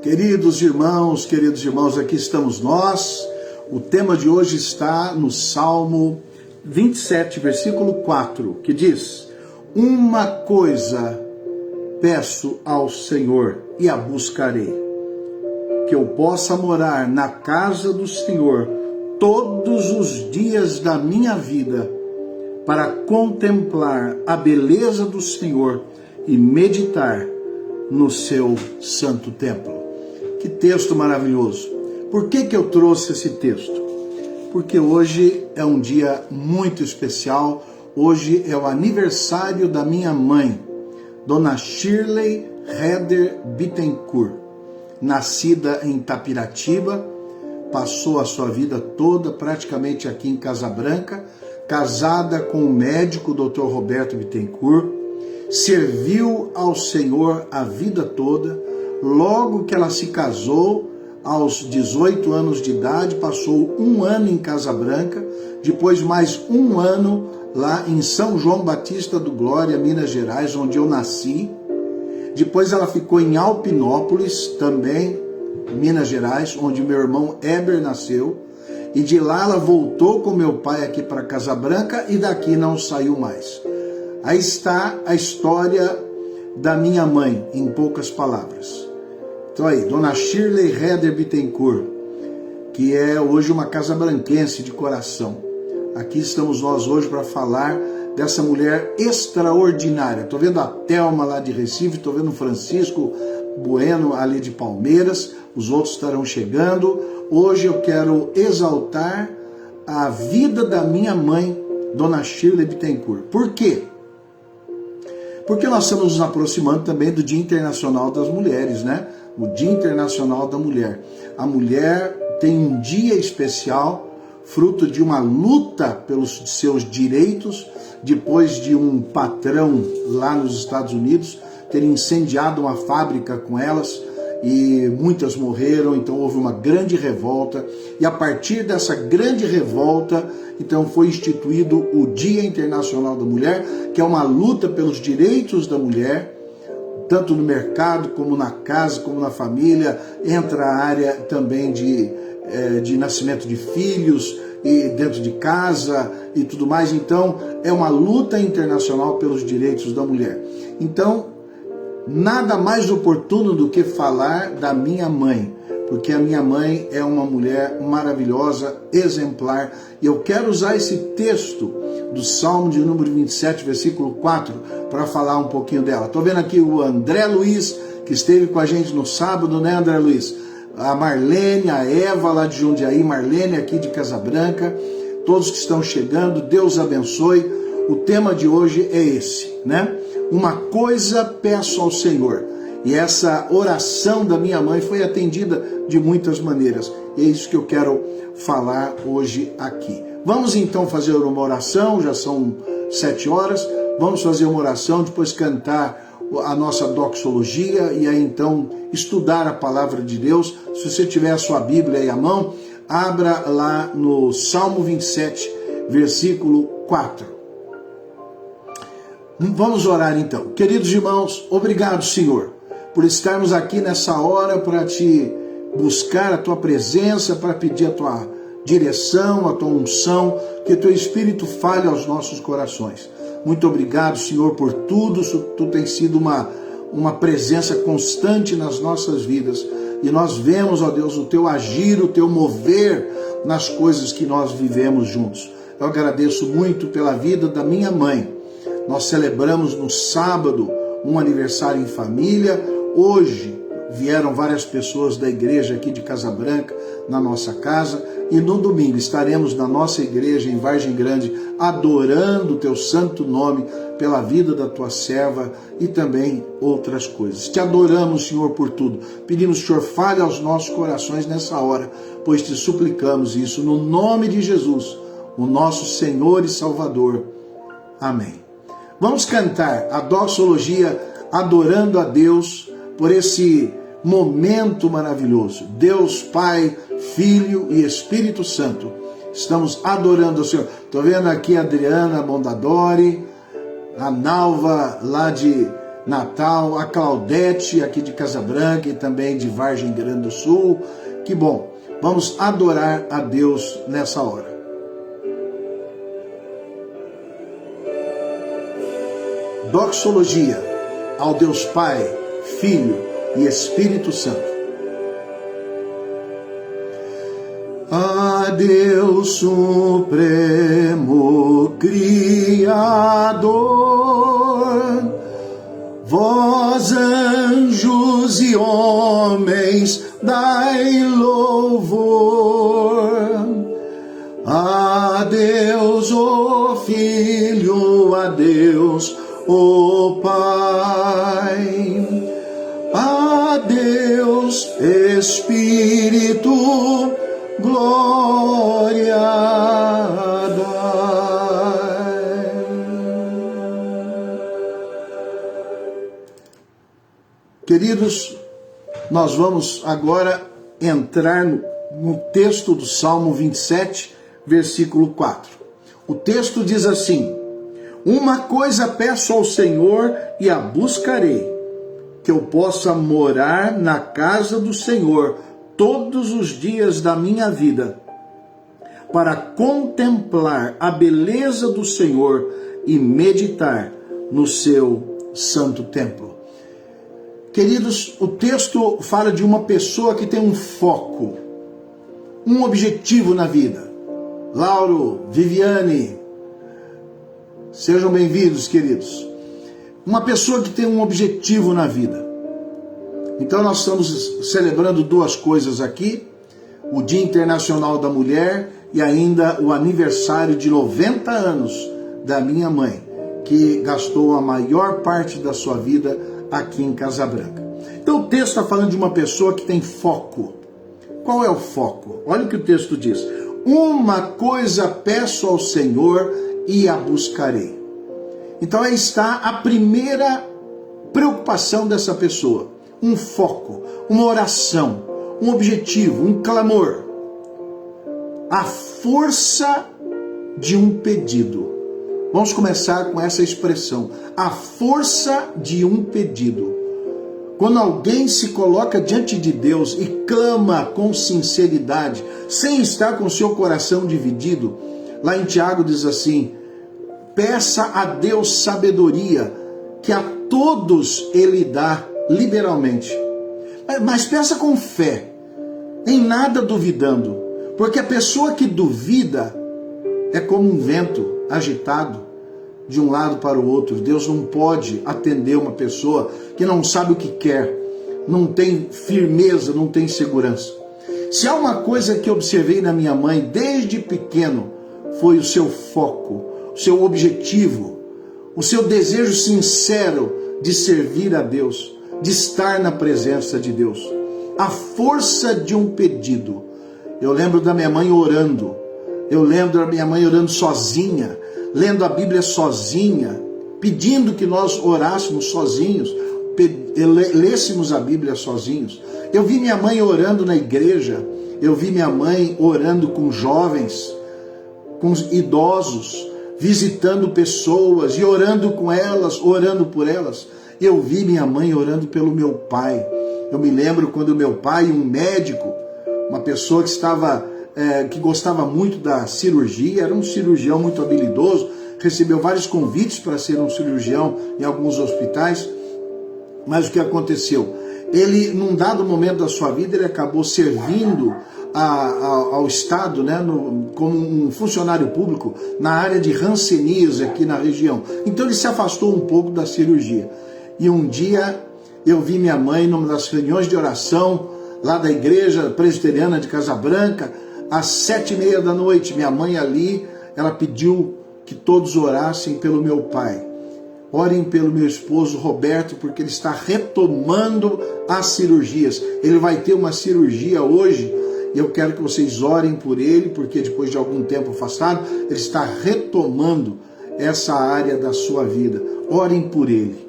Queridos irmãos, aqui estamos nós. O tema de hoje está no Salmo 27, versículo 4, que diz: Uma coisa peço ao Senhor e a buscarei, que eu possa morar na casa do Senhor todos os dias da minha vida, para contemplar a beleza do Senhor e meditar no seu santo templo. Que texto maravilhoso! Por que eu trouxe esse texto? Porque hoje é um dia muito especial. Hoje é o aniversário da minha mãe, Dona Shirley Heder Bittencourt, nascida em Tapiratiba, passou a sua vida toda praticamente aqui em Casa Branca, casada com o médico Dr. Roberto Bittencourt, serviu ao Senhor a vida toda. Logo que ela se casou, aos 18 anos de idade, passou um ano em Casa Branca, depois mais um ano lá em São João Batista do Glória, Minas Gerais, onde eu nasci. Depois ela ficou em Alpinópolis, também Minas Gerais, onde meu irmão Heber nasceu. E de lá ela voltou com meu pai aqui para Casa Branca e daqui não saiu mais. Aí está a história da minha mãe, em poucas palavras. Então aí, Dona Shirley Heder Bittencourt, que é hoje uma casabranquense de coração. Aqui estamos nós hoje para falar dessa mulher extraordinária. Estou vendo a Thelma lá de Recife, estou vendo o Francisco Bueno ali de Palmeiras, os outros estarão chegando. Hoje eu quero exaltar a vida da minha mãe, Dona Shirley Bittencourt. Por quê? Porque nós estamos nos aproximando também do Dia Internacional das Mulheres, né? O Dia Internacional da Mulher. A mulher tem um dia especial, fruto de uma luta pelos seus direitos, depois de um patrão lá nos Estados Unidos ter incendiado uma fábrica com elas, e muitas morreram. Então houve uma grande revolta, e a partir dessa grande revolta, então foi instituído o Dia Internacional da Mulher, que é uma luta pelos direitos da mulher, tanto no mercado, como na casa, como na família. Entra a área também de nascimento de filhos, e dentro de casa e tudo mais. Então é uma luta internacional pelos direitos da mulher. Então nada mais oportuno do que falar da minha mãe, porque a minha mãe é uma mulher maravilhosa, exemplar, e eu quero usar esse texto do Salmo de número 27, versículo 4, para falar um pouquinho dela. Estou vendo aqui o André Luiz, que esteve com a gente no sábado, né, André Luiz? A Marlene, a Eva lá de Jundiaí, Marlene aqui de Casa Branca, todos que estão chegando, Deus abençoe. O tema de hoje é esse, né? Uma coisa peço ao Senhor. E essa oração da minha mãe foi atendida de muitas maneiras. E é isso que eu quero falar hoje aqui. Vamos então fazer uma oração, já são 7 horas. Vamos fazer uma oração, depois cantar a nossa doxologia e aí então estudar a palavra de Deus. Se você tiver a sua Bíblia aí à mão, abra lá no Salmo 27, versículo 4. Vamos orar então. Queridos irmãos, obrigado, Senhor, por estarmos aqui nessa hora para te buscar a tua presença, para pedir a tua direção, a tua unção, que teu Espírito fale aos nossos corações. Muito obrigado, Senhor, por tudo. Tu tens sido uma presença constante nas nossas vidas. E nós vemos, ó Deus, o teu agir, o teu mover nas coisas que nós vivemos juntos. Eu agradeço muito pela vida da minha mãe. Nós celebramos no sábado um aniversário em família. Hoje vieram várias pessoas da igreja aqui de Casa Branca na nossa casa. E no domingo estaremos na nossa igreja em Vargem Grande adorando o teu santo nome pela vida da tua serva e também outras coisas. Te adoramos, Senhor, por tudo. Pedimos que o Senhor fale aos nossos corações nessa hora, pois te suplicamos isso no nome de Jesus, o nosso Senhor e Salvador. Amém. Vamos cantar a doxologia adorando a Deus por esse momento maravilhoso. Deus, Pai, Filho e Espírito Santo. Estamos adorando o Senhor. Estou vendo aqui a Adriana Bondadori, a Nalva lá de Natal, a Claudete aqui de Casa Branca e também de Vargem Grande do Sul. Que bom, vamos adorar a Deus nessa hora. Doxologia ao Deus Pai, Filho e Espírito Santo. A Deus Supremo Criador, vós anjos e homens dai louvor. A Deus o Filho, a Deus o Pai, a Deus Espírito, glória dai. Queridos, nós vamos agora entrar no texto do Salmo 27, versículo 4. O texto diz assim: uma coisa peço ao Senhor e a buscarei, que eu possa morar na casa do Senhor todos os dias da minha vida, para contemplar a beleza do Senhor e meditar no seu santo templo. Queridos, o texto fala de uma pessoa que tem um foco, um objetivo na vida. Lauro, Viviane, sejam bem-vindos, queridos. Uma pessoa que tem um objetivo na vida. Então nós estamos celebrando duas coisas aqui: o Dia Internacional da Mulher e ainda o aniversário de 90 anos da minha mãe, que gastou a maior parte da sua vida aqui em Casa Branca. Então o texto está falando de uma pessoa que tem foco. Qual é o foco? Olha o que o texto diz: uma coisa peço ao Senhor e a buscarei. Então aí está a primeira preocupação dessa pessoa: um foco, uma oração, um objetivo, um clamor. A força de um pedido. Vamos começar com essa expressão: a força de um pedido. Quando alguém se coloca diante de Deus e clama com sinceridade, sem estar com seu coração dividido, lá em Tiago diz assim: peça a Deus sabedoria, que a todos Ele dá liberalmente. Mas peça com fé, em nada duvidando, porque a pessoa que duvida é como um vento agitado de um lado para o outro. Deus não pode atender uma pessoa que não sabe o que quer, não tem firmeza, não tem segurança. Se há uma coisa que observei na minha mãe desde pequeno, foi o seu foco, o seu objetivo, o seu desejo sincero de servir a Deus, de estar na presença de Deus. A força de um pedido. Eu lembro da minha mãe orando, eu lembro da minha mãe orando sozinha, lendo a Bíblia sozinha, pedindo que nós orássemos sozinhos, lêssemos a Bíblia sozinhos. Eu vi minha mãe orando na igreja, eu vi minha mãe orando com jovens, com idosos, visitando pessoas e orando com elas, orando por elas. Eu vi minha mãe orando pelo meu pai. Eu me lembro quando meu pai, um médico, uma pessoa que gostava muito da cirurgia, era um cirurgião muito habilidoso, recebeu vários convites para ser um cirurgião em alguns hospitais, mas o que aconteceu? Ele, num dado momento da sua vida, ele acabou servindo ao Estado, né, como um funcionário público na área de hanseníase aqui na região. Então ele se afastou um pouco da cirurgia. E um dia eu vi minha mãe numa das reuniões de oração lá da igreja presbiteriana de Casa Branca, às 7h30 da noite, minha mãe ali, ela pediu que todos orassem pelo meu pai. Orem pelo meu esposo Roberto, porque ele está retomando as cirurgias. Ele vai ter uma cirurgia hoje, e eu quero que vocês orem por ele, porque depois de algum tempo afastado, ele está retomando essa área da sua vida. Orem por ele.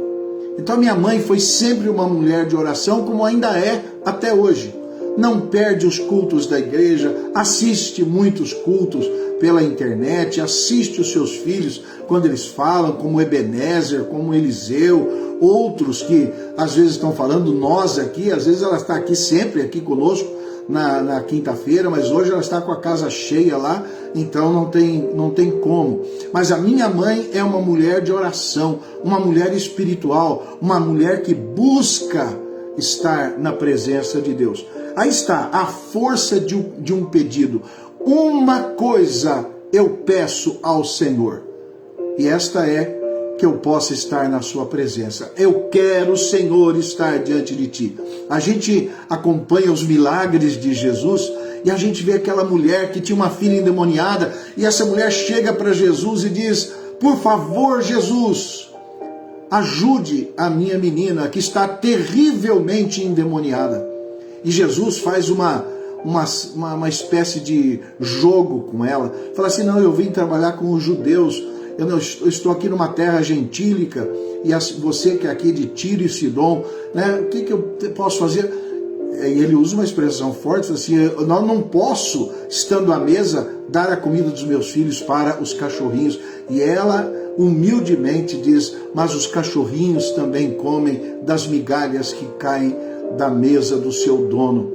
Então minha mãe foi sempre uma mulher de oração, como ainda é até hoje. não perde os cultos da igreja, assiste muitos cultos pela internet, assiste os seus filhos quando eles falam, como Ebenezer, como Eliseu, outros que às vezes estão falando, nós aqui, às vezes ela está aqui sempre aqui conosco na quinta-feira, mas hoje ela está com a casa cheia lá, então não tem como. Mas a minha mãe é uma mulher de oração, uma mulher espiritual, uma mulher que busca estar na presença de Deus. Aí está a força de um pedido. Uma coisa eu peço ao Senhor, e esta é que eu possa estar na sua presença. Eu quero, Senhor, estar diante de ti. A gente acompanha os milagres de Jesus e a gente vê aquela mulher que tinha uma filha endemoniada, e essa mulher chega para Jesus e diz: por favor, Jesus, ajude a minha menina que está terrivelmente endemoniada. E Jesus faz uma espécie de jogo com ela. Fala assim: não, eu vim trabalhar com os judeus, eu estou aqui numa terra gentílica, e você que é aqui de Tiro e Sidom, né, o que eu posso fazer? E ele usa uma expressão forte, assim: eu não posso, estando à mesa, dar a comida dos meus filhos para os cachorrinhos. E ela humildemente diz: mas os cachorrinhos também comem das migalhas que caem da mesa do seu dono.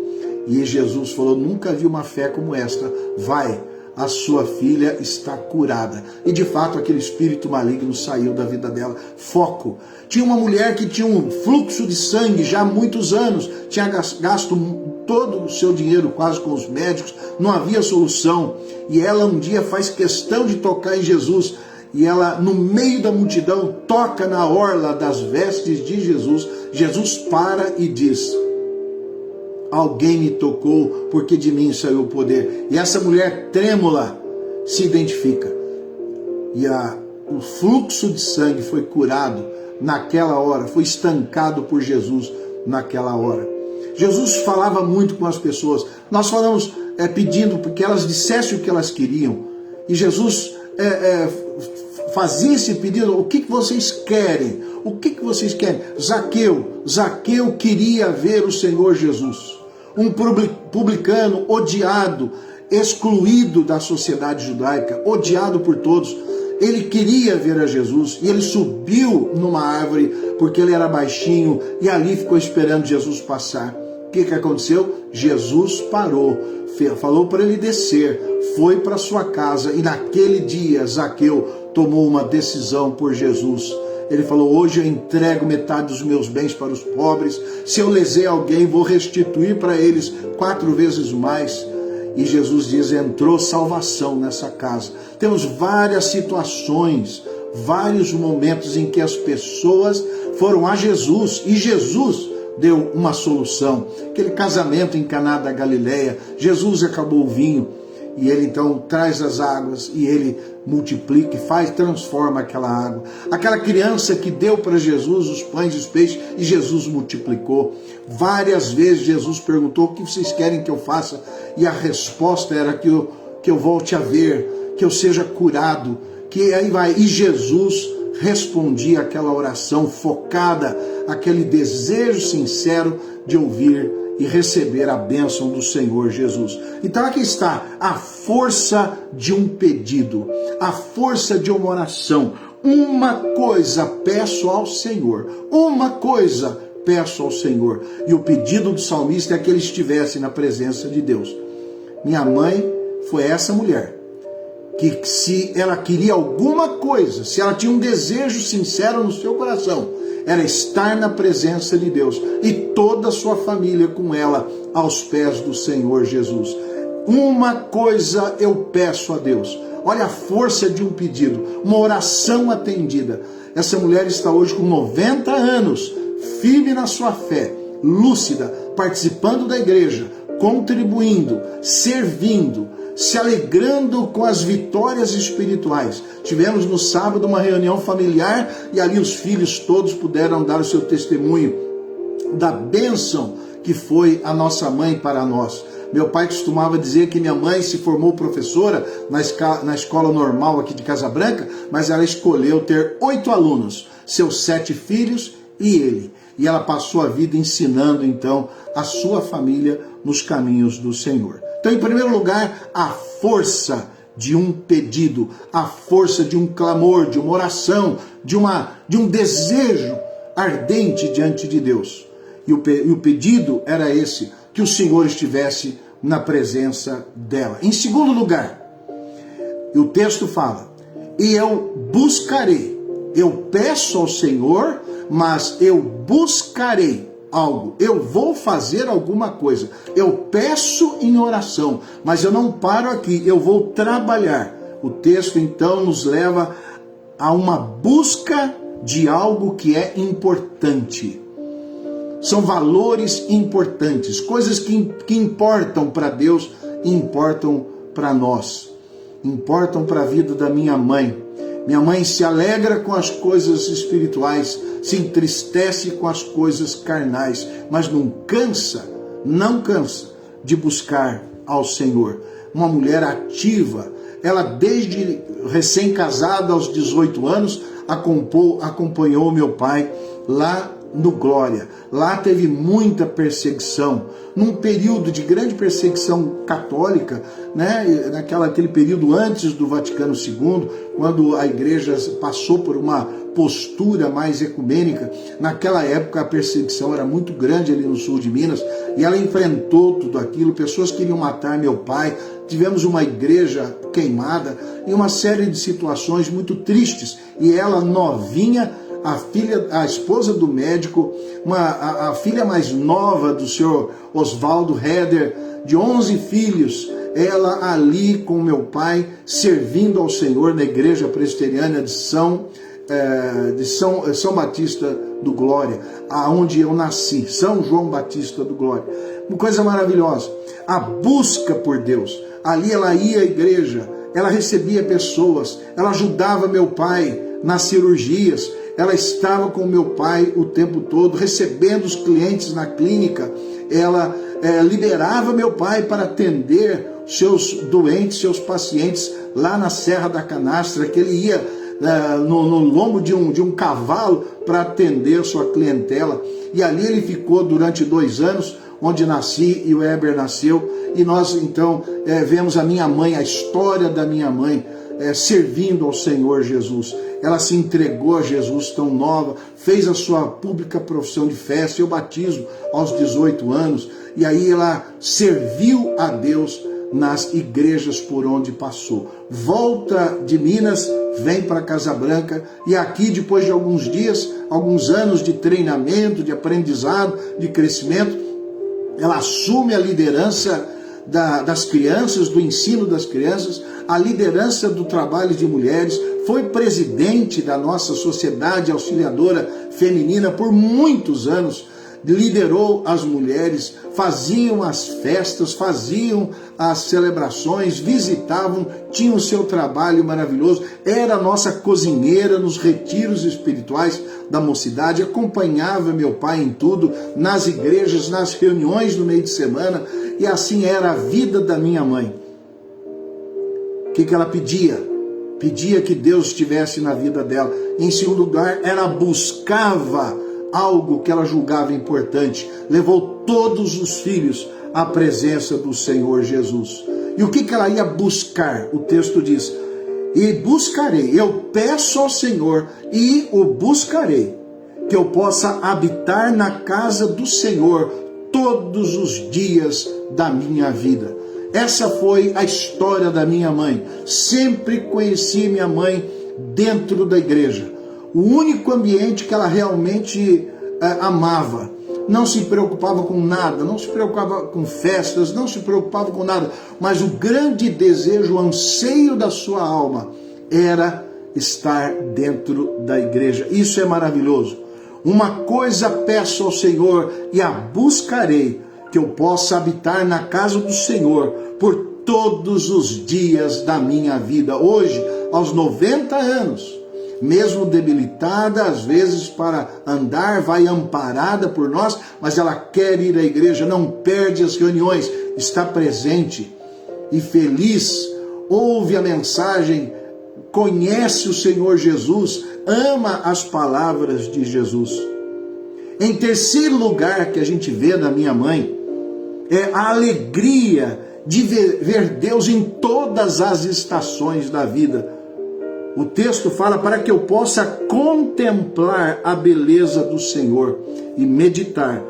E Jesus falou: nunca vi uma fé como esta. Vai, a sua filha está curada. E de fato aquele espírito maligno saiu da vida dela. Foco. Tinha uma mulher que tinha um fluxo de sangue já há muitos anos, tinha gasto todo o seu dinheiro quase com os médicos, não havia solução. E ela um dia faz questão de tocar em Jesus, e ela, no meio da multidão, toca na orla das vestes de Jesus. Jesus para e diz: alguém me tocou, porque de mim saiu o poder. E essa mulher trêmula se identifica. E o fluxo de sangue foi curado naquela hora, foi estancado por Jesus naquela hora. Jesus falava muito com as pessoas. Nós falamos pedindo porque elas dissessem o que elas queriam. E Jesus fazia esse pedido: o que vocês querem? O que vocês querem? Zaqueu queria ver o Senhor Jesus. Um publicano odiado, excluído da sociedade judaica, odiado por todos. Ele queria ver a Jesus, e ele subiu numa árvore porque ele era baixinho, e ali ficou esperando Jesus passar. O que aconteceu? Jesus parou, falou para ele descer, foi para sua casa, e naquele dia Zaqueu tomou uma decisão por Jesus. Ele falou: hoje eu entrego metade dos meus bens para os pobres, se eu lesei alguém, vou restituir para eles 4 vezes mais. E Jesus diz: entrou salvação nessa casa. Temos várias situações, vários momentos em que as pessoas foram a Jesus, e Jesus deu uma solução. Aquele casamento em Caná da Galileia, Jesus acabou o vinho, e ele então traz as águas, e ele multiplica e transforma aquela água. Aquela criança que deu para Jesus os pães e os peixes, e Jesus multiplicou. Várias vezes Jesus perguntou: o que vocês querem que eu faça? E a resposta era que eu volte a ver, que eu seja curado, que aí vai. E Jesus respondia aquela oração focada, aquele desejo sincero de ouvir e receber a bênção do Senhor Jesus. Então aqui está a força de um pedido, a força de uma oração. Uma coisa peço ao Senhor, uma coisa peço ao Senhor. E o pedido do salmista é que ele estivesse na presença de Deus. Minha mãe foi essa mulher, que se ela queria alguma coisa, se ela tinha um desejo sincero no seu coração, era estar na presença de Deus, e toda a sua família com ela aos pés do Senhor Jesus. Uma coisa eu peço a Deus. Olha a força de um pedido, uma oração atendida. Essa mulher está hoje com 90 anos, firme na sua fé, lúcida, participando da igreja, contribuindo, servindo, se alegrando com as vitórias espirituais. Tivemos no sábado uma reunião familiar, e ali os filhos todos puderam dar o seu testemunho da bênção que foi a nossa mãe para nós. Meu pai costumava dizer que minha mãe se formou professora na escola normal aqui de Casa Branca, mas ela escolheu ter 8 alunos, seus 7 filhos e ele. e ela passou a vida ensinando então a sua família nos caminhos do Senhor. Então, em primeiro lugar, a força de um pedido, a força de um clamor, de uma oração, de um desejo ardente diante de Deus. E o pedido era esse, que o Senhor estivesse na presença dela. Em segundo lugar, o texto fala, e eu buscarei, eu peço ao Senhor, mas eu buscarei algo, eu vou fazer alguma coisa, eu peço em oração, mas eu não paro aqui, eu vou trabalhar. O texto então nos leva a uma busca de algo que é importante. São valores importantes, coisas que importam para Deus e importam para nós, importam para a vida da minha mãe. Minha mãe se alegra com as coisas espirituais, se entristece com as coisas carnais, mas não cansa de buscar ao Senhor. Uma mulher ativa, ela desde recém-casada aos 18 anos, acompanhou meu pai lá no Glória. Lá teve muita perseguição, num período de grande perseguição católica, né? Aquele período antes do Vaticano II, quando a igreja passou por uma postura mais ecumênica. Naquela época a perseguição era muito grande ali no sul de Minas, e ela enfrentou tudo aquilo, pessoas queriam matar meu pai, tivemos uma igreja queimada, e uma série de situações muito tristes, e ela novinha, a esposa do médico, a filha mais nova do senhor Oswaldo Heder, de 11 filhos, ela ali com meu pai, servindo ao Senhor na igreja presbiteriana de São Batista do Glória, aonde eu nasci, São João Batista do Glória. Uma coisa maravilhosa, a busca por Deus. Ali ela ia à igreja, ela recebia pessoas, ela ajudava meu pai nas cirurgias, ela estava com meu pai o tempo todo, recebendo os clientes na clínica. Ela liberava meu pai para atender seus doentes, seus pacientes lá na Serra da Canastra, que ele ia no lombo de um cavalo para atender sua clientela. E ali ele ficou durante 2 anos, onde nasci e o Heber nasceu. E nós então vemos a minha mãe, a história da minha mãe, servindo ao Senhor Jesus. Ela se entregou a Jesus tão nova, fez a sua pública profissão de fé, seu batismo aos 18 anos, e aí ela serviu a Deus nas igrejas por onde passou. Volta de Minas, vem para Casa Branca, e aqui depois de alguns dias, alguns anos de treinamento, de aprendizado, de crescimento, ela assume a liderança das crianças, do ensino das crianças, a liderança do trabalho de mulheres, foi presidente da nossa Sociedade Auxiliadora Feminina por muitos anos, liderou as mulheres, faziam as festas, faziam as celebrações, visitavam, tinham o seu trabalho maravilhoso, era a nossa cozinheira nos retiros espirituais da mocidade, acompanhava meu pai em tudo, nas igrejas, nas reuniões no meio de semana, e assim era a vida da minha mãe. O que ela pedia? Pedia que Deus estivesse na vida dela. Em segundo lugar, ela buscava algo que ela julgava importante. Levou todos os filhos à presença do Senhor Jesus. E o que ela ia buscar? O texto diz, e buscarei, eu peço ao Senhor e o buscarei, que eu possa habitar na casa do Senhor todos os dias da minha vida. Essa foi a história da minha mãe. Sempre conheci minha mãe dentro da igreja. O único ambiente que ela realmente amava. Não se preocupava com nada, não se preocupava com festas, não se preocupava com nada. Mas o grande desejo, o anseio da sua alma era estar dentro da igreja. Isso é maravilhoso. Uma coisa peço ao Senhor e a buscarei, que eu possa habitar na casa do Senhor por todos os dias da minha vida. Hoje, aos 90 anos, mesmo debilitada, às vezes para andar, vai amparada por nós, mas ela quer ir à igreja, não perde as reuniões, está presente e feliz, ouve a mensagem, conhece o Senhor Jesus, ama as palavras de Jesus. Em terceiro lugar que a gente vê na minha mãe, é a alegria de ver Deus em todas as estações da vida. O texto fala para que eu possa contemplar a beleza do Senhor e meditar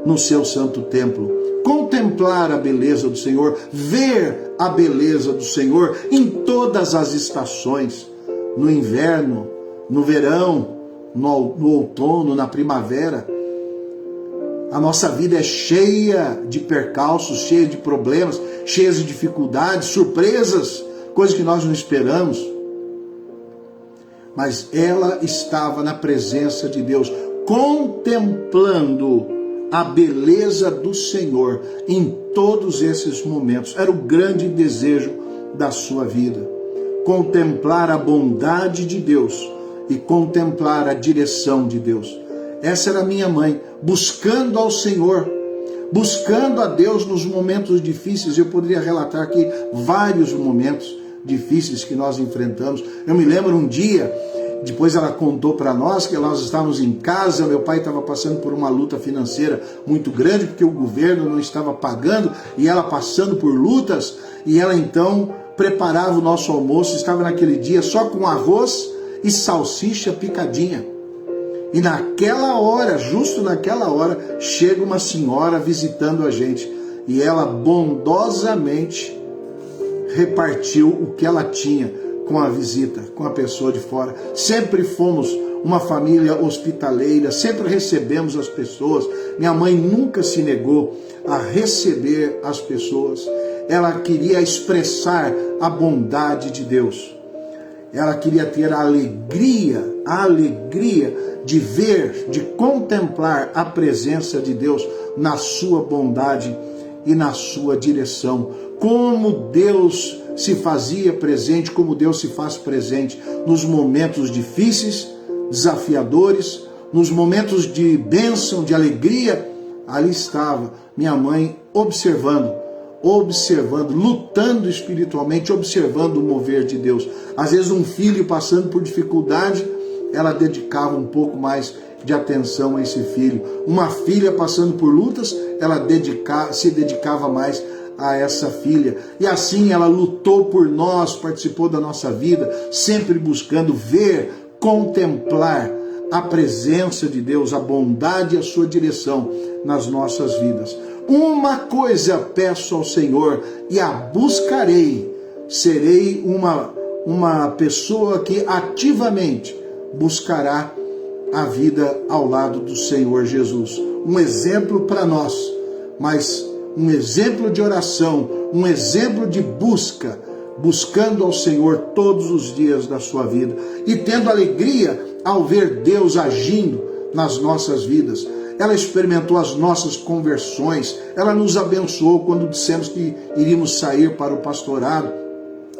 no seu santo templo. Contemplar a beleza do Senhor, ver a beleza do Senhor em todas as estações, no inverno, no verão, no outono, na primavera. A nossa vida é cheia de percalços, cheia de problemas, cheia de dificuldades, surpresas, coisas que nós não esperamos. Mas ela estava na presença de Deus, contemplando a beleza do Senhor em todos esses momentos. Era o grande desejo da sua vida. Contemplar a bondade de Deus e contemplar a direção de Deus. Essa era minha mãe, buscando ao Senhor, buscando a Deus nos momentos difíceis. Eu poderia relatar aqui vários momentos difíceis que nós enfrentamos. Eu me lembro um dia, depois ela contou para nós que nós estávamos em casa, meu pai estava passando por uma luta financeira muito grande, porque o governo não estava pagando, e ela passando por lutas, e ela então preparava o nosso almoço, estava naquele dia só com arroz e salsicha picadinha. E naquela hora, justo naquela hora, chega uma senhora visitando a gente, e ela bondosamente repartiu o que ela tinha com a visita, com a pessoa de fora. Sempre fomos uma família hospitaleira, sempre recebemos as pessoas. Minha mãe nunca se negou a receber as pessoas. Ela queria expressar a bondade de Deus. Ela queria ter a alegria de ver, de contemplar a presença de Deus na sua bondade e na sua direção. Como Deus se fazia presente, como Deus se faz presente nos momentos difíceis, desafiadores, nos momentos de bênção, de alegria. Ali estava minha mãe observando, lutando espiritualmente, observando o mover de Deus. Às vezes um filho passando por dificuldade, ela dedicava um pouco mais de atenção a esse filho. Uma filha passando por lutas, ela se dedicava mais a essa filha. E assim ela lutou por nós, participou da nossa vida, sempre buscando ver, contemplar a presença de Deus, a bondade e a sua direção nas nossas vidas. Uma coisa peço ao Senhor e a buscarei. Serei uma pessoa que ativamente buscará a vida ao lado do Senhor Jesus. Um exemplo para nós, mas um exemplo de oração, um exemplo de busca, buscando ao Senhor todos os dias da sua vida e tendo alegria ao ver Deus agindo nas nossas vidas. Ela experimentou as nossas conversões, ela nos abençoou quando dissemos que iríamos sair para o pastorado.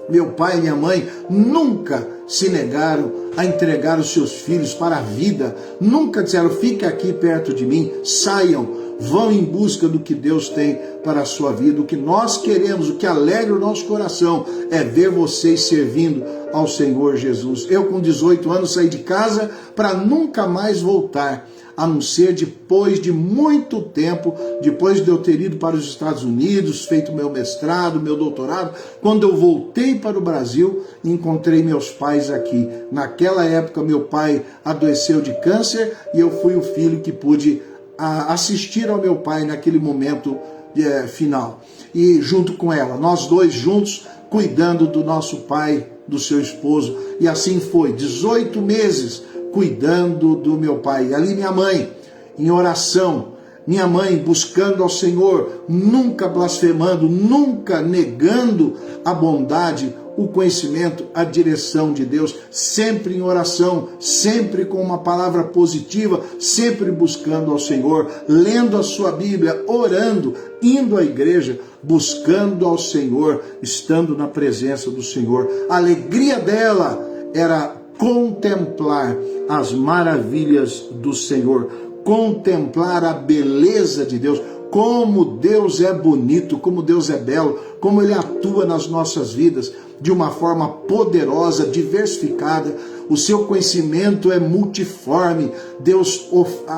Meu pai e minha mãe nunca se negaram a entregar os seus filhos para a vida, nunca disseram, fique aqui perto de mim, saiam, vão em busca do que Deus tem para a sua vida. O que nós queremos, o que alegra o nosso coração é ver vocês servindo ao Senhor Jesus. Eu com 18 anos saí de casa para nunca mais voltar, a não ser depois de muito tempo, depois de eu ter ido para os Estados Unidos, feito meu mestrado, meu doutorado, quando eu voltei para o Brasil, encontrei meus pais aqui. Naquela época, meu pai adoeceu de câncer e eu fui o filho que pude assistir ao meu pai naquele momento final. E junto com ela, nós dois juntos, cuidando do nosso pai, do seu esposo. E assim foi, 18 meses cuidando do meu pai. E ali minha mãe, em oração, minha mãe buscando ao Senhor, nunca blasfemando, nunca negando a bondade, o conhecimento, a direção de Deus, sempre em oração, sempre com uma palavra positiva, sempre buscando ao Senhor, lendo a sua Bíblia, orando, indo à igreja, buscando ao Senhor, estando na presença do Senhor. A alegria dela era contemplar as maravilhas do Senhor, contemplar a beleza de Deus, como Deus é bonito, como Deus é belo, como Ele atua nas nossas vidas de uma forma poderosa, diversificada. o seu conhecimento é multiforme. Deus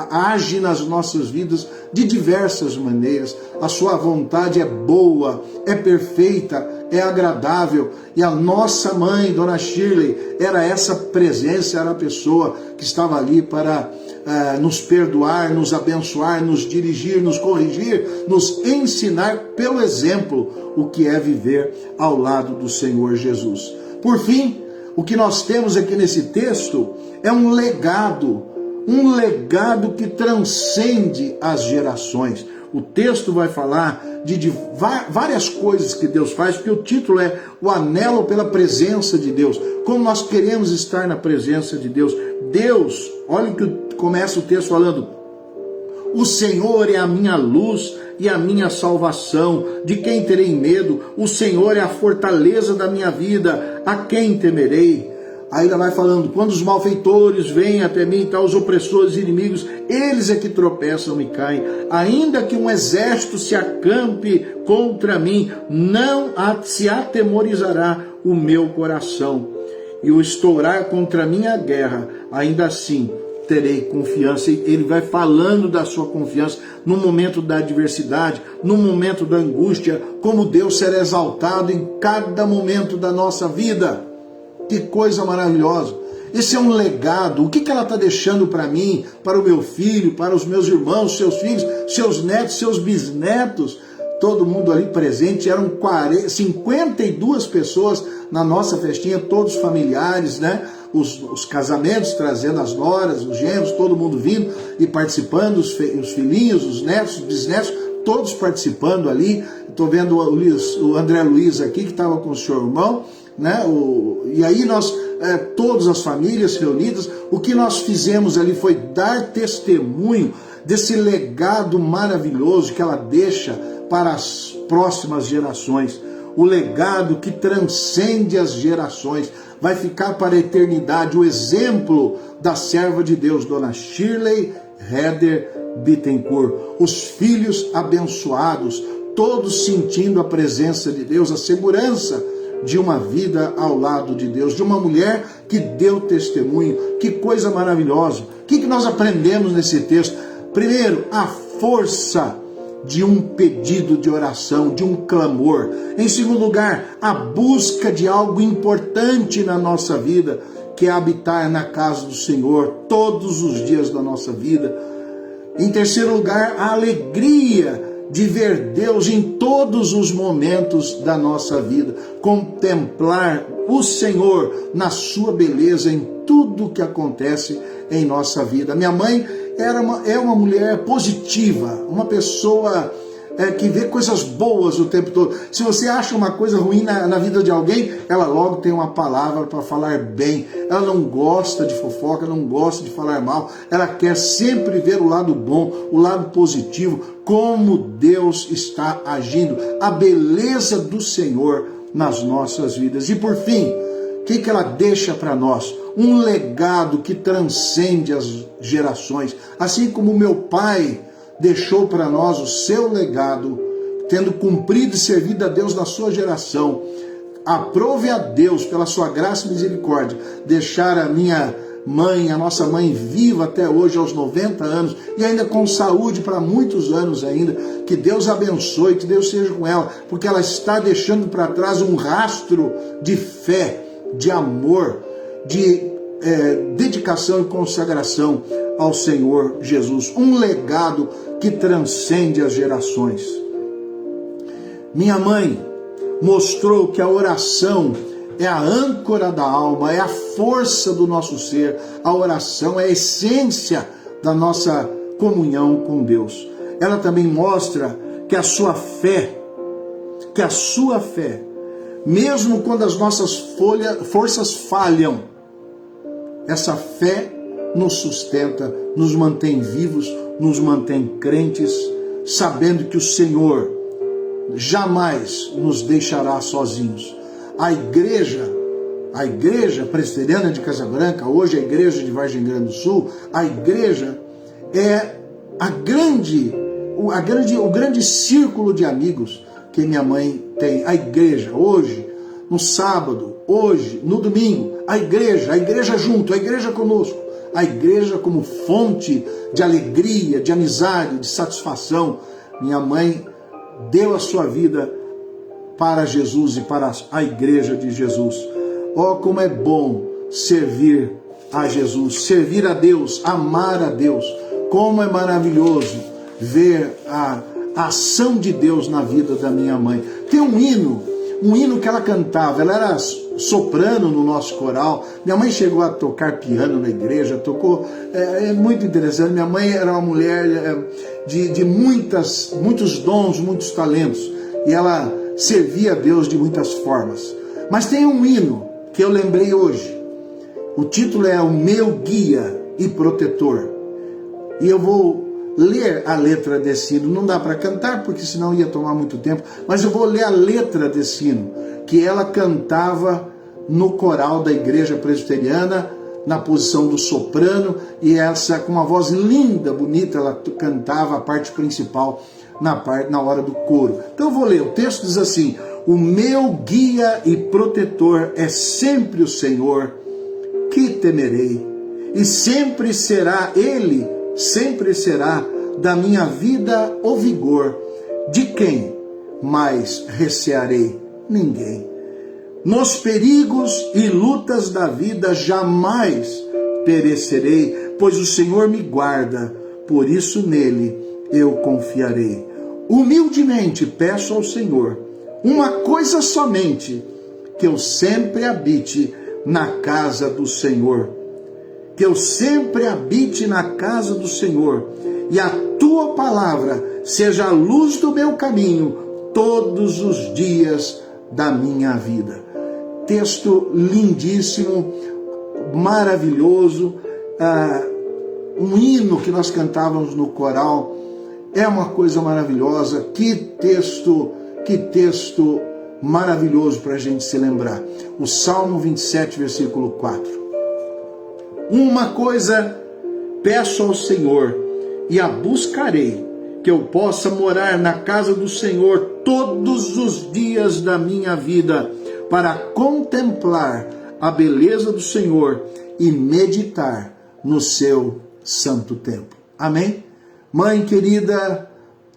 age nas nossas vidas de diversas maneiras. A sua vontade é boa, é perfeita, é agradável. E a nossa mãe, Dona Shirley, era essa presença, era a pessoa que estava ali para nos perdoar, nos abençoar, nos dirigir, nos corrigir, nos ensinar pelo exemplo o que é viver ao lado do Senhor Jesus. Por fim, o que nós temos aqui nesse texto é um legado que transcende as gerações. O texto vai falar de várias coisas que Deus faz, porque o título é O Anelo pela Presença de Deus. Como nós queremos estar na presença de Deus. Deus, olha que começa o texto falando: o Senhor é a minha luz e a minha salvação, de quem terei medo? O Senhor é a fortaleza da minha vida, a quem temerei? Aí ela vai falando: quando os malfeitores vêm até mim, tá, os opressores e inimigos, eles é que tropeçam e caem. Ainda que um exército se acampe contra mim, não se atemorizará o meu coração. E o estourar contra mim a guerra, ainda assim terei confiança. E ele vai falando da sua confiança no momento da adversidade, no momento da angústia, como Deus será exaltado em cada momento da nossa vida. Que coisa maravilhosa! Esse é um legado. O que ela está deixando para mim, para o meu filho, para os meus irmãos, seus filhos, seus netos, seus bisnetos? Todo mundo ali presente, eram 52 pessoas na nossa festinha, todos familiares, né? Os casamentos, trazendo as noras, os genros, todo mundo vindo e participando, os filhinhos, os netos, os bisnetos, todos participando ali. Estou vendo o André Luiz aqui, que estava com o seu irmão, né? E aí nós, todas as famílias reunidas, o que nós fizemos ali foi dar testemunho desse legado maravilhoso que ela deixa para as próximas gerações. O legado que transcende as gerações. Vai ficar para a eternidade o exemplo da serva de Deus, Dona Shirley Heder Bittencourt. Os filhos abençoados, todos sentindo a presença de Deus, a segurança de uma vida ao lado de Deus, de uma mulher que deu testemunho. Que coisa maravilhosa! O que nós aprendemos nesse texto? Primeiro, a força de um pedido de oração, de um clamor. Em segundo lugar, a busca de algo importante na nossa vida, que é habitar na casa do Senhor todos os dias da nossa vida. Em terceiro lugar, a alegria de ver Deus em todos os momentos da nossa vida, contemplar o Senhor na sua beleza em tudo que acontece em nossa vida. Minha mãe é uma mulher positiva, uma pessoa que vê coisas boas o tempo todo. Se você acha uma coisa ruim na vida de alguém, ela logo tem uma palavra para falar bem. Ela não gosta de fofoca, não gosta de falar mal. Ela quer sempre ver o lado bom, o lado positivo, como Deus está agindo, a beleza do Senhor nas nossas vidas. E por fim, o que ela deixa para nós? Um legado que transcende as gerações. Assim como meu pai deixou para nós o seu legado, tendo cumprido e servido a Deus na sua geração. Aprove a Deus, pela sua graça e misericórdia, deixar a minha mãe, a nossa mãe, viva até hoje, aos 90 anos, e ainda com saúde para muitos anos ainda. Que Deus abençoe, que Deus seja com ela, porque ela está deixando para trás um rastro de fé, de amor, de dedicação e consagração ao Senhor Jesus. Um legado que transcende as gerações. Minha mãe mostrou que a oração é a âncora da alma, é a força do nosso ser. A oração é a essência da nossa comunhão com Deus. Ela também mostra que a sua fé, mesmo quando as nossas forças falham, essa fé nos sustenta, nos mantém vivos, nos mantém crentes, sabendo que o Senhor jamais nos deixará sozinhos. A igreja presbiteriana de Casa Branca, hoje a igreja de Vargem Grande do Sul, a igreja é o grande círculo de amigos que minha mãe tem. A igreja hoje no sábado, hoje, no domingo, a igreja junto, a igreja conosco, a igreja como fonte de alegria, de amizade, de satisfação. Minha mãe deu a sua vida para Jesus e para a igreja de Jesus. Oh, como é bom servir a Jesus, servir a Deus, amar a Deus. Como é maravilhoso ver a ação de Deus na vida da minha mãe. Tem um hino que ela cantava, ela era soprano no nosso coral. Minha mãe chegou a tocar piano na igreja, tocou, é muito interessante. Minha mãe era uma mulher de muitos dons, muitos talentos, e ela servia a Deus de muitas formas. Mas tem um hino que eu lembrei hoje. O título é O Meu Guia e Protetor. E eu vou ler a letra desse hino. Não dá para cantar, porque senão ia tomar muito tempo, mas eu vou ler a letra desse hino, que ela cantava no coral da igreja presbiteriana, na posição do soprano, e essa, com uma voz linda, bonita, ela cantava a parte principal na hora do coro. Então eu vou ler, o texto diz assim: o meu guia e protetor é sempre o Senhor, que temerei, e sempre será Ele, sempre será da minha vida o vigor. De quem mais recearei? Ninguém. Nos perigos e lutas da vida jamais perecerei, pois o Senhor me guarda, por isso nele eu confiarei. Humildemente peço ao Senhor uma coisa somente, que eu sempre habite na casa do Senhor. Que eu sempre habite na casa do Senhor, e a tua palavra seja a luz do meu caminho todos os dias da minha vida. Texto lindíssimo, maravilhoso, um hino que nós cantávamos no coral, é uma coisa maravilhosa. Que texto maravilhoso para a gente se lembrar. O Salmo 27, versículo 4. Uma coisa peço ao Senhor, e a buscarei, que eu possa morar na casa do Senhor todos os dias da minha vida, para contemplar a beleza do Senhor e meditar no seu santo templo. Amém? Mãe querida,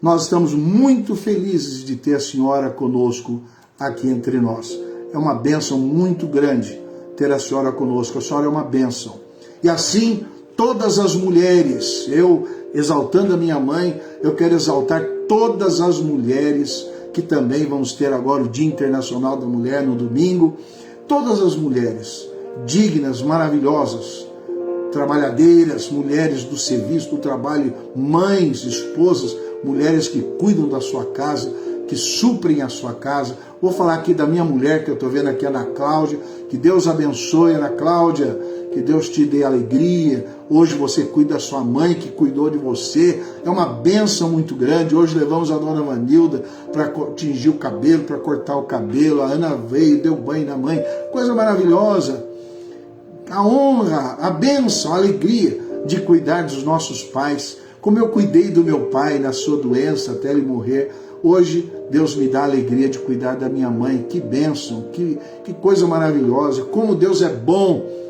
nós estamos muito felizes de ter a senhora conosco aqui entre nós. É uma bênção muito grande ter a senhora conosco. A senhora é uma bênção. E assim, todas as mulheres, eu exaltando a minha mãe, eu quero exaltar todas as mulheres, que também vamos ter agora o Dia Internacional da Mulher no domingo. Todas as mulheres dignas, maravilhosas, trabalhadeiras, mulheres do serviço, do trabalho, mães, esposas, mulheres que cuidam da sua casa, que suprem a sua casa. Vou falar aqui da minha mulher, que eu estou vendo aqui, Ana Cláudia. Que Deus abençoe, Ana Cláudia. Que Deus te dê alegria. Hoje você cuida da sua mãe, que cuidou de você. É uma bênção muito grande. Hoje levamos a dona Vanilda para tingir o cabelo, para cortar o cabelo. A Ana veio, deu banho na mãe. Coisa maravilhosa. A honra, a bênção, a alegria de cuidar dos nossos pais. Como eu cuidei do meu pai na sua doença até ele morrer. Hoje Deus me dá a alegria de cuidar da minha mãe. Que bênção, que coisa maravilhosa. Como Deus é bom.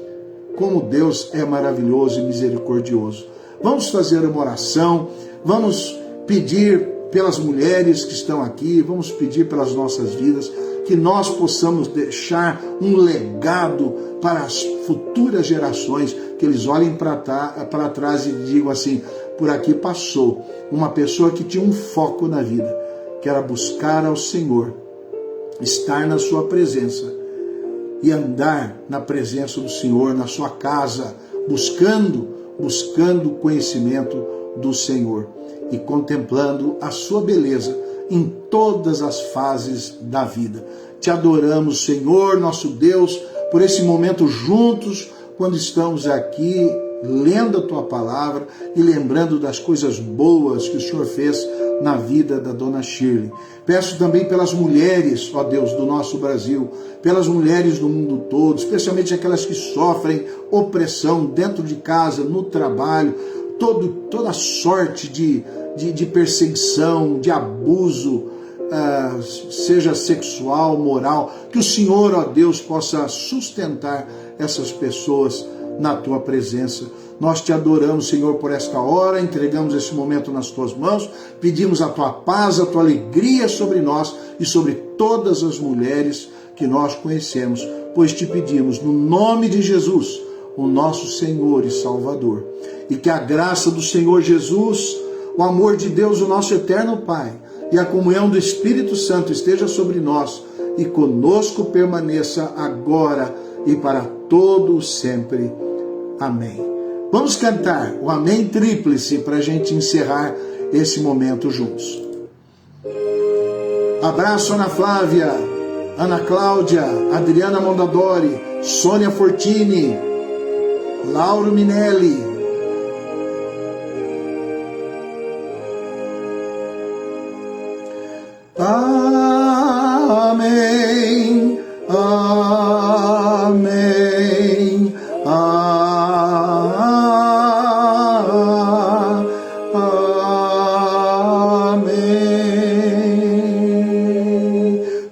Como Deus é maravilhoso e misericordioso. Vamos fazer uma oração, vamos pedir pelas mulheres que estão aqui, vamos pedir pelas nossas vidas, que nós possamos deixar um legado para as futuras gerações, que eles olhem para trás e digam assim: por aqui passou uma pessoa que tinha um foco na vida, que era buscar ao Senhor, estar na sua presença, e andar na presença do Senhor, na sua casa, buscando o conhecimento do Senhor e contemplando a sua beleza em todas as fases da vida. Te adoramos, Senhor, nosso Deus, por esse momento juntos, quando estamos aqui lendo a Tua Palavra e lembrando das coisas boas que o Senhor fez na vida da dona Shirley. Peço também pelas mulheres, ó Deus, do nosso Brasil, pelas mulheres do mundo todo, especialmente aquelas que sofrem opressão dentro de casa, no trabalho, toda sorte de perseguição, de abuso, seja sexual, moral, que o Senhor, ó Deus, possa sustentar essas pessoas na tua presença. Nós te adoramos, Senhor, por esta hora, entregamos esse momento nas tuas mãos, pedimos a tua paz, a tua alegria sobre nós e sobre todas as mulheres que nós conhecemos, pois te pedimos no nome de Jesus, o nosso Senhor e Salvador. E que a graça do Senhor Jesus, o amor de Deus, o nosso eterno Pai, e a comunhão do Espírito Santo esteja sobre nós e conosco permaneça agora e para todo sempre. Amém. Vamos cantar o Amém Tríplice para a gente encerrar esse momento juntos. Abraço Ana Flávia, Ana Cláudia, Adriana Mondadori, Sônia Fortini, Lauro Minelli. Amém, amém, amém.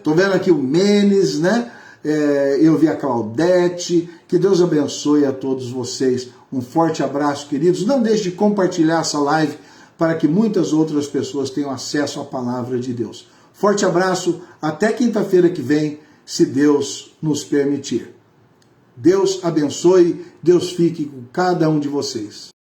Tô vendo aqui o Menes, né? Eu vi a Claudete. Que Deus abençoe a todos vocês. Um forte abraço, queridos. Não deixe de compartilhar essa live para que muitas outras pessoas tenham acesso à palavra de Deus. Forte abraço, até quinta-feira que vem, se Deus nos permitir. Deus abençoe, Deus fique com cada um de vocês.